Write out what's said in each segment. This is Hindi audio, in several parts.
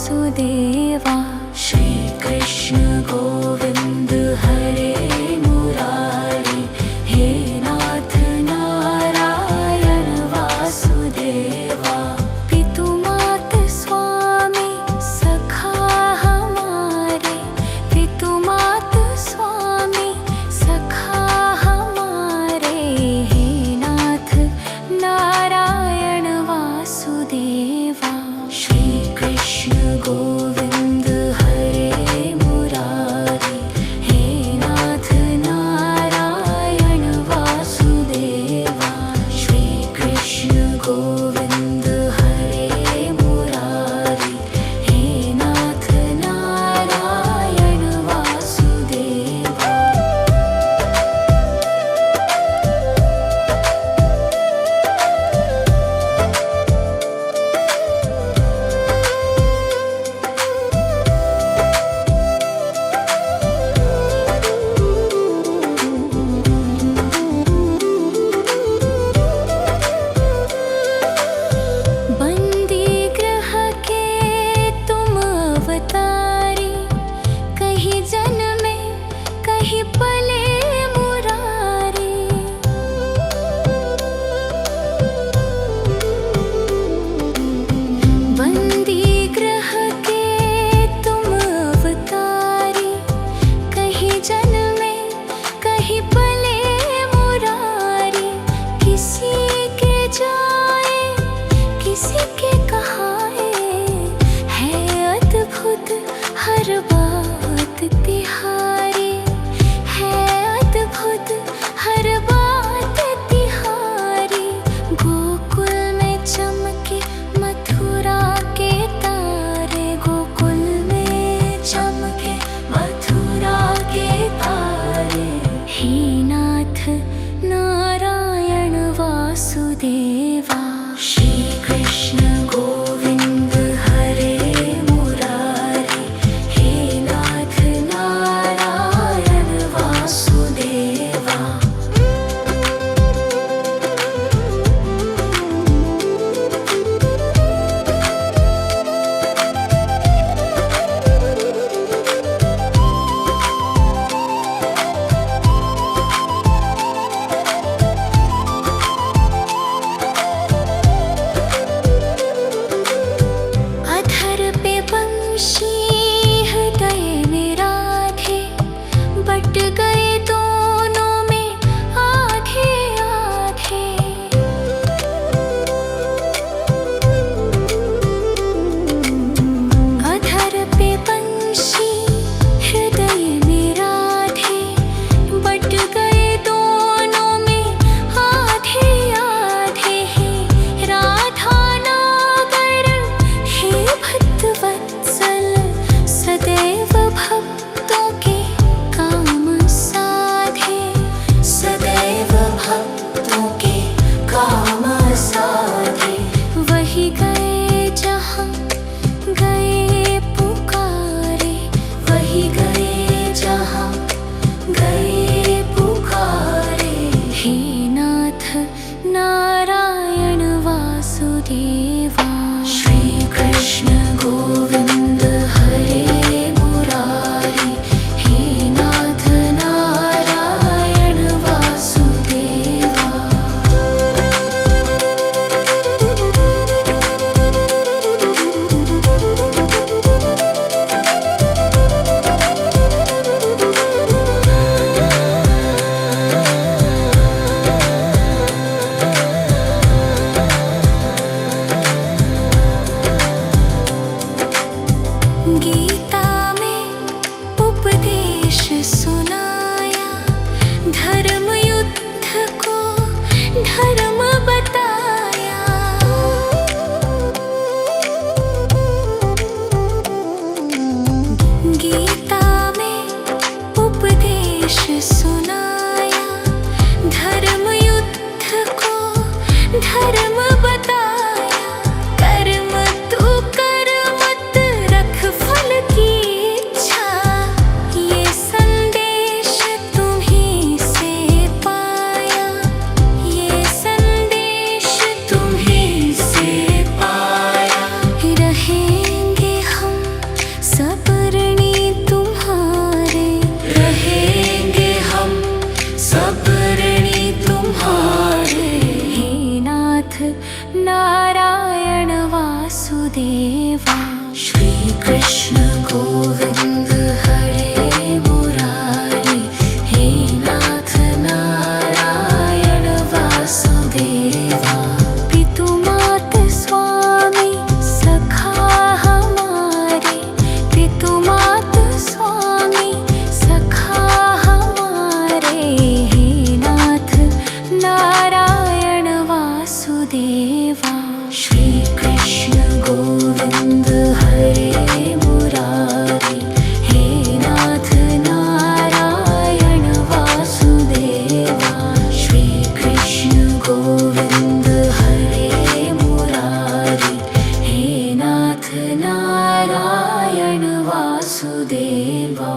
वासुदेवा। श्री कृष्ण गोविंद हरे मुरारी, हे नाथ नारायण वासुदेवा। पितु मात स्वामी सखा हमारे, पितु मात स्वामी सखा हमारे, हे नाथ नारायण वासुदेवा। श्री कृष्ण गोविंद हरे मुरारी, हे नाथ नारायण वासुदेवा। श्री कृष्ण गोविंद हरे मुरारी, हे नाथ नारायण वासुदेवा। वासुदेवा। श्री कृष्ण गोविंद हरे मुरारी, हे नाथ नारायण वासुदेवा। पितु मात स्वामी सखा हमारे, पितु मात स्वामी सखा हमारे, हे नाथ नारायण वासुदेवा। श्री कृष्ण गोविंद हरे मुरारी, हे नाथ नारायण वासुदेवा। श्री कृष्ण गोविंद हरे मुरारी, हे नाथ नारायण वासुदेवा।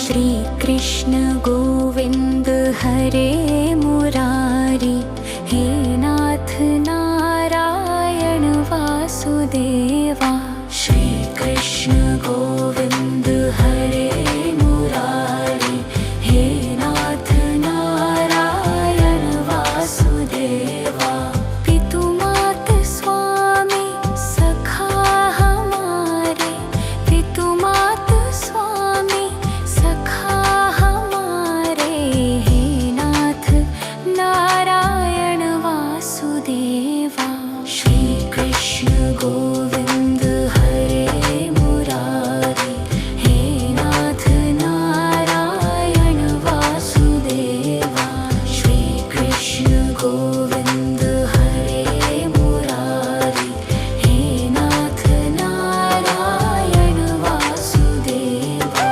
श्री कृष्ण गोविंद हरे मुरारी, हे नाथ नारायण वासुदेवा। श्री कृष्ण गोविंद हरे मुरारी, हे नाथ नारायण वासुदेवा। पितु मात स्वामी सखा हमारे, पितु मात स्वामी सखा हमारे, हे नाथ नारायण वासुदेवा। श्री कृष्ण गोविंद हरे मुरारी, हे नाथ नारायण वासुदेवा। श्री कृष्ण गोविंद हरे मुरारी, हे नाथ नारायण वासुदेवा।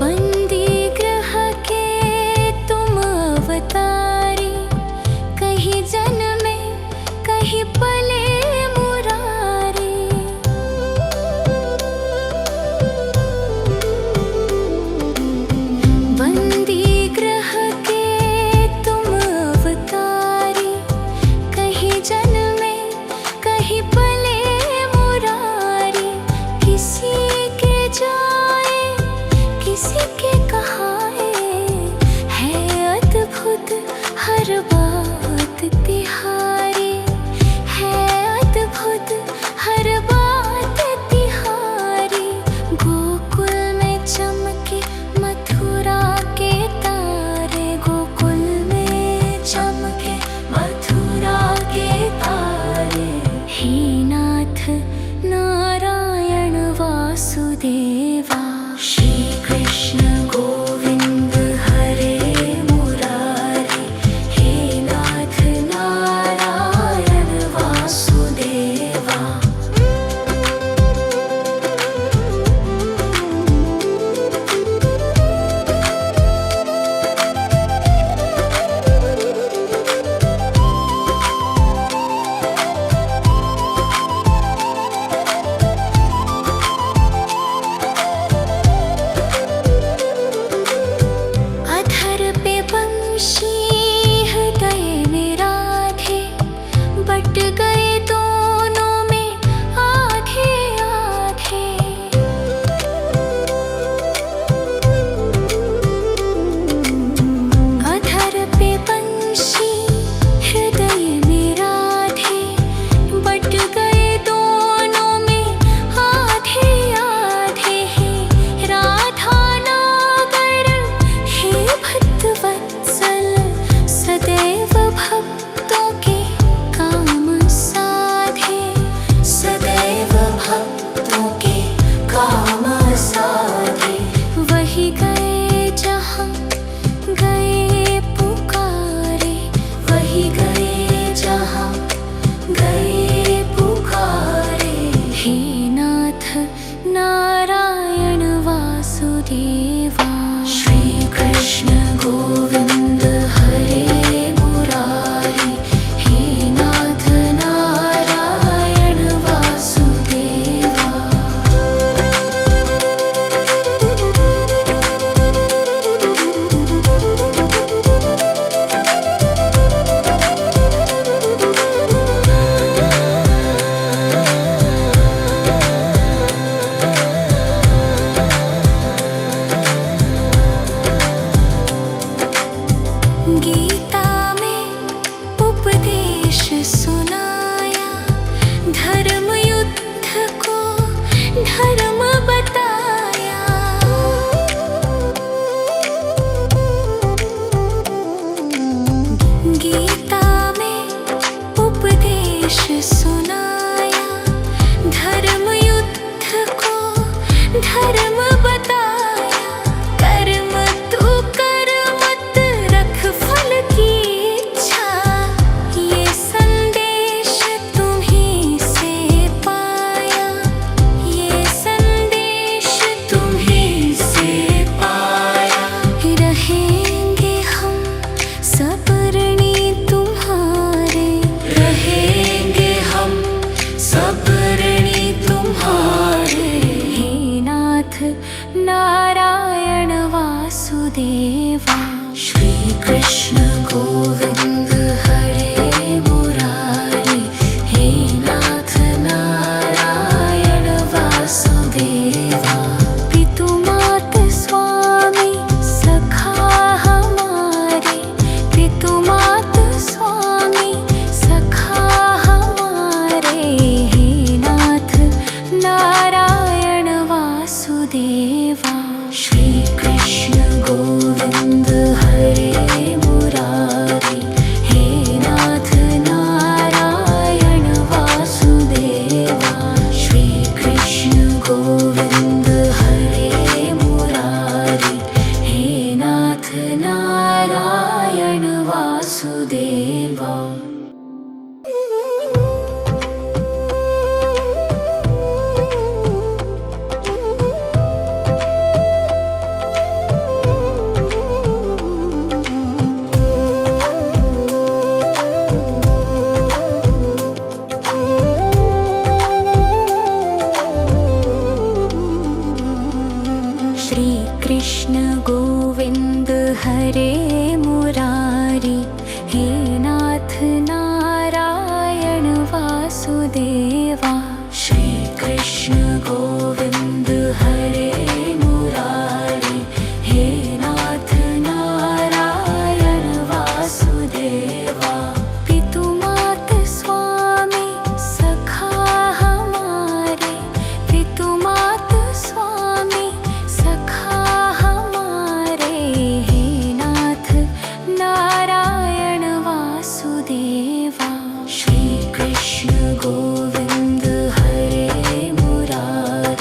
बंदी ग्रह के तुम अवतारी, कहीं जन्मे कहीं पले मुरारी। बंदी ग्रह के तुम अवतारी, कहीं जन्मे कहीं पले मुरारी। किसी के जाए किसी के कहाए, है अद्भुत हर बात तिहारी, है अद्भुत हर बात तिहारी। गोकुल में चमके मथुरा के तारे, गोकुल में चमके मथुरा के तारे, हे नाथ नारायण वासुदेवा। श्री कृष्ण गोविंद हरे मुरारी, हे नाथ नारायण वासुदेवा। नारायण वासुदेवा। श्री कृष्ण गोविंद हरे मुरारी, हे नाथ नारायण वासुदेवा। गीता में उपदेश सुनाया, धर्म युद्ध को धर्म बताया। गीता में उपदेश सुनाया, धर्म युद्ध को धर्म बताया। कर्म तू कर मत रख फल की इच्छा, ये संदेश तुम्हीं से पाया। ये संदेश तुम्हीं से पाया। रहेंगे हम सब ऋणी तुम्हारे, रहेंगे हम सब ऋणी तुम्हारे। हे नाथ नारायण वासुदेवा। श्री कृष्ण गोविंद हरे मुरारी, हे नाथ नारायण वासुदेवा। पितु मात स्वामी सखा हमारे, पितु मात स्वामी सखा हमारे। हे नाथ नारायण वासुदेवा। श्री कृष्ण गोविंद हरे मुरारी, हे नाथ नारायण वासुदेवा। श्री कृष्ण गोविंद हरे मुरारी, हे नाथ नारायण वासुदेवा। श्री कृष्ण गोविंद हरे मुरारी, हे नाथ नारायण वासुदेवा। श्री कृष्ण गोविंद हरे मुरारी, हे नाथ नारायण वासुदेवा। पितु मात स्वामी सखा हमारे, पितु मात स्वामी सखा हमारे। हे नाथ नारायण वासुदेवा। श्री कृष्ण गोविंद हरे मुरारी,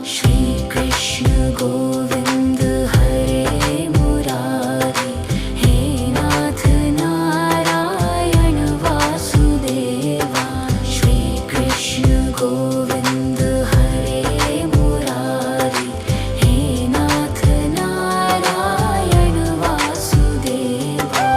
श्री कृष्ण गोविंद हरे मुरारी, हे नाथ नारायण वासुदेवा। श्री कृष्ण गोविंद हरे मुरारी, हे नाथ नारायण वासुदेवा।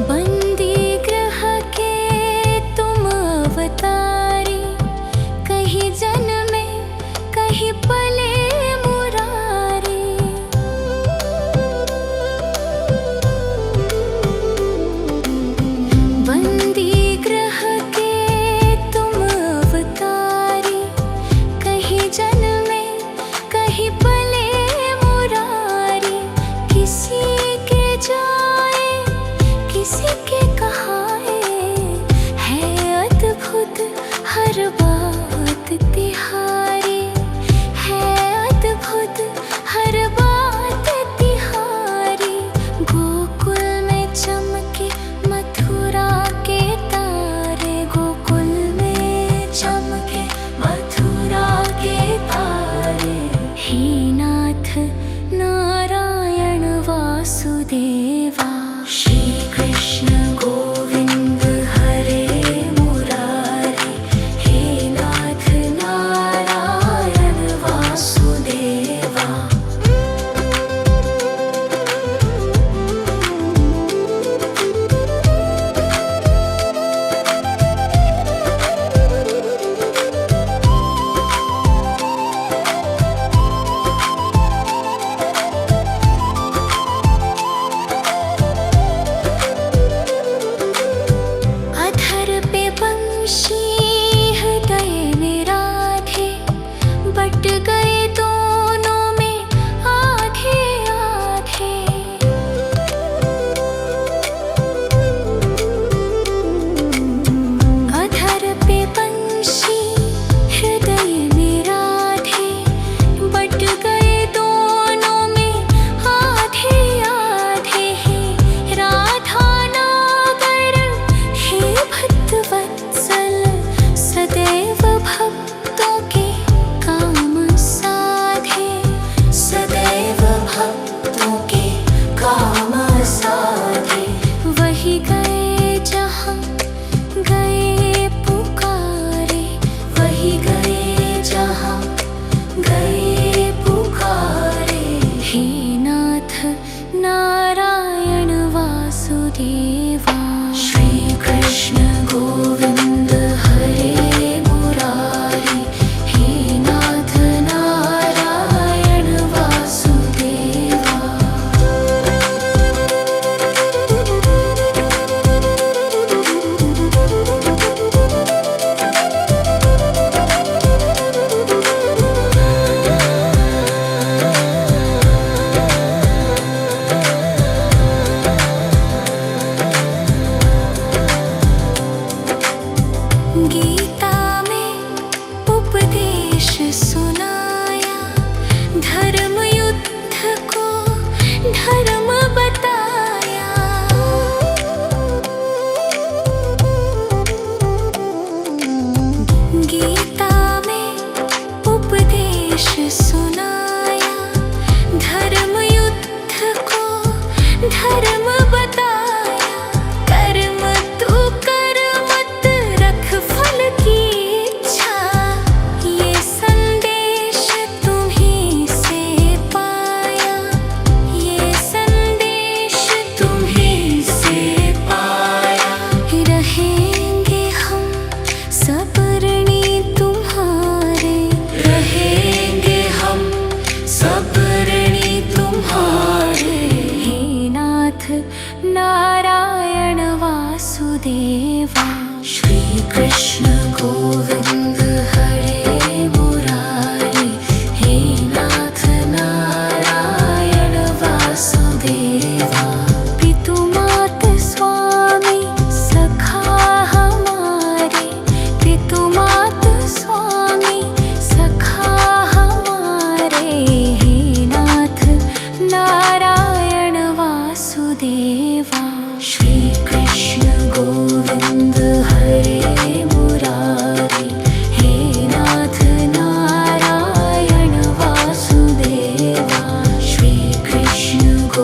बंदी ग्रह के तुम अवतारी, कहीं जन्मे कहीं पले मुरारी। बंदी ग्रह के तुम अवतारी, कहीं जन्मे कहीं पले मुरारी। किसी के जाए किसी के कहाए, है अद्भुत हर बात तिहारी, है अद्भुत हर बात तिहारी। गोकुल में चमके मथुरा के तारे, गोकुल में चमके मथुरा के तारे। हे नाथ नारायण वासुदेवा। श्री कृष्ण गोविंद हरे मुरारी, हे नाथ नारायण वासुदेवा। अधर पे बंशी हृदय में राधे, बट गए दोनों में आधे आधे। अधर पे बंशी हृदय में राधे, बट गए दोनों में आधे आधे। हे राधा नागर हे भक्तवत्सल, सदैव भक्तों के काम साधे, सदैव भक्तों के काम साधे। वही गए जहाँ गए पुकारे, वही गए जहाँ गए पुकारे। हे नाथ नारायण वासुदेवा। श्री कृष्ण गोविंद हरे मुरारी, हे नाथ नारायण वासुदेवा। गीता में उपदेश सुनाया, धर्म युद्ध को धर्म बताया। गीता में उपदेश सुनाया, धर्म युद्ध को धर्म बताया। कर्म तू कर मत रख फल की इच्छा, ये संदेश तुम्हीं से पाया, ये संदेश तुम्हीं से पाया। रहेंगे हम सब ऋणी तुम्हारे, रहेंगे हम सब ऋणी तुम्हारे। हे नाथ नारायण वासुदेवा। श्री कृष्ण गोविंद हरे मुरारी, हे नाथ नारायण वासुदेवा। पितु मात स्वामी सखा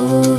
हो।